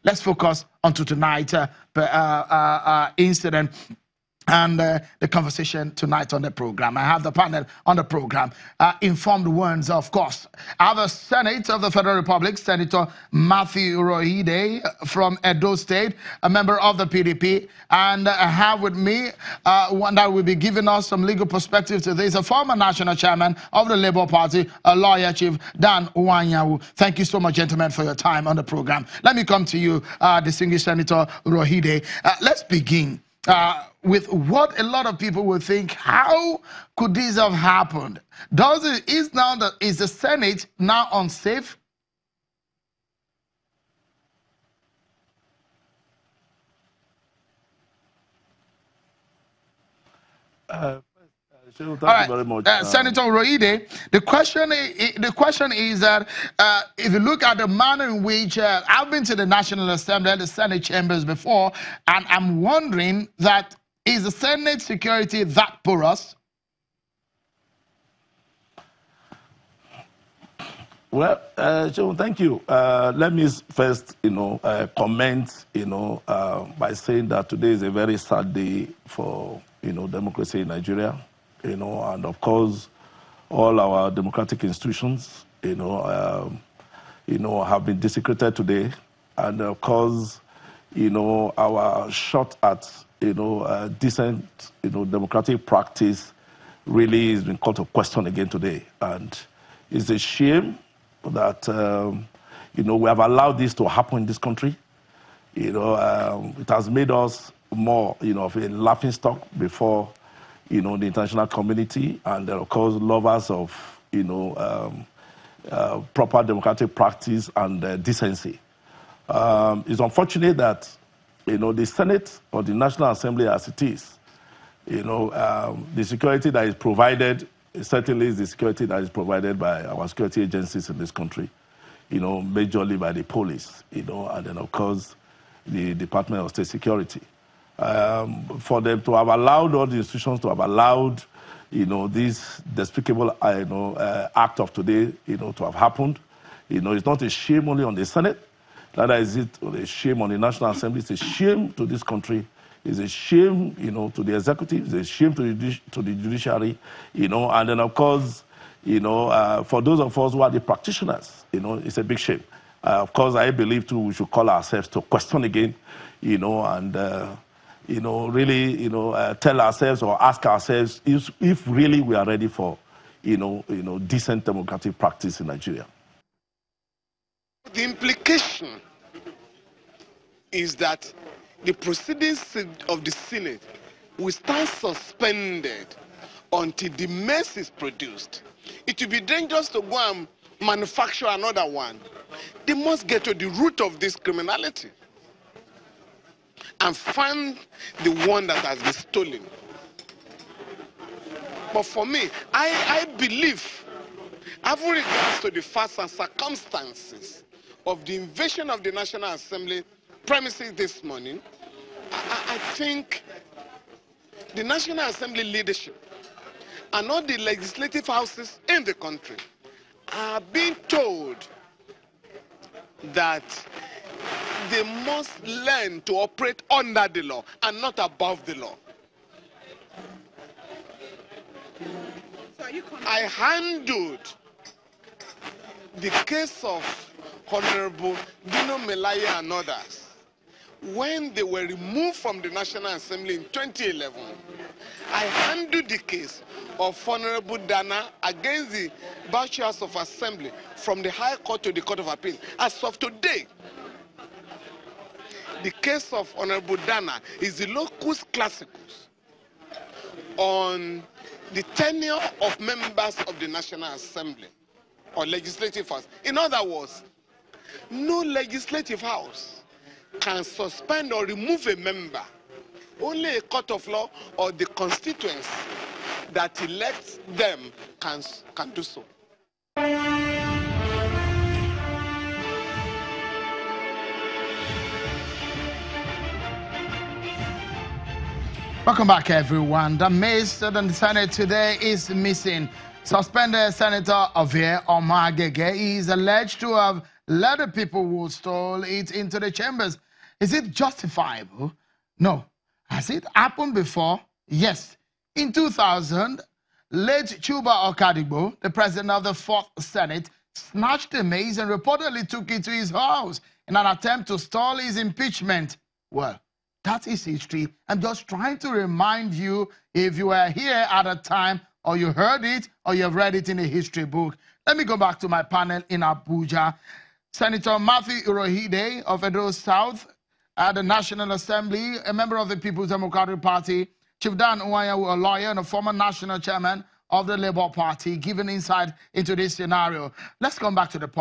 Let's focus on tonight's incident and the conversation tonight on the program. I have the panel on the program. Informed ones, of course. I have a Senate of the Federal Republic, Senator Matthew Urhoghide from Edo State, a member of the PDP. And I have with me one that will be giving us some legal perspective to this, a former national chairman of the Labour Party, a lawyer, Chief Dan Uwanyawu. Thank you so much, gentlemen, for your time on the program. Let me come to you, distinguished Senator Urhoghide. Let's begin with what a lot of people will think. How could this have happened? Is the Senate now unsafe? Thank you very much. Senator Urhoghide, the question is that if you look at the manner in which I've been to the National Assembly and the Senate chambers before, and I'm wondering that is the Senate security that porous? Well, Joe, thank you. Let me first, comment, by saying that today is a very sad day for, democracy in Nigeria, and of course, all our democratic institutions, have been desecrated today, and of course, our shot at, decent, democratic practice really has been called to question again today, and it's a shame that, we have allowed this to happen in this country. It has made us more, of a laughingstock before, the international community, and of course, lovers of, proper democratic practice and decency. It's unfortunate that, the Senate or the National Assembly as it is, the security that is provided certainly is the security that is provided by our security agencies in this country, majorly by the police, and then, of course, the Department of State Security. For them to have allowed all the institutions to have allowed, this despicable, act of today, to have happened, it's not a shame only on the Senate, neither is it a shame on the National Assembly. It's a shame to this country. It's a shame, to the executive. It's a shame to the judiciary, and then, of course, for those of us who are the practitioners, it's a big shame. Of course, I believe, too, we should call ourselves to question again, and, really, tell ourselves or ask ourselves if really we are ready for, decent democratic practice in Nigeria. The implication is that the proceedings of the Senate will stand suspended until the Mace is produced. It will be dangerous to go and manufacture another one. They must get to the root of this criminality and find the one that has been stolen. But for me, I believe, having regards to the facts and circumstances of the invasion of the National Assembly premises this morning, I think the National Assembly leadership and all the legislative houses in the country are being told that they must learn to operate under the law and not above the law. I handled the case of Honorable Dino Melaya and others when they were removed from the National Assembly in 2011. I handled the case of Honorable Dana against the Bachelors of Assembly from the High Court to the Court of Appeal. As of today, the case of Honorable Dana is the locus classicus on the tenure of members of the National Assembly or Legislative House. In other words, no legislative house can suspend or remove a member. Only a court of law or the constituency that elects them can do so. Welcome back, everyone. The Mace in the Senate today is missing. Suspended Senator Ovie Urhoghide is alleged to have let the people who stole it into the chambers. Is it justifiable? No. Has it happened before? Yes. In 2000, late Chuba Okadigbo, the president of the 4th Senate, snatched the mace and reportedly took it to his house in an attempt to stall his impeachment. Well, that is history. I'm just trying to remind you, if you were here at a time, or you heard it, or you have read it in a history book. Let me go back to my panel in Abuja. Senator Matthew Urhoghide of Edo South at the National Assembly, a member of the People's Democratic Party, Chief Dan Uwayawu, a lawyer and a former national chairman of the Labour Party, giving insight into this scenario. Let's come back to the politics.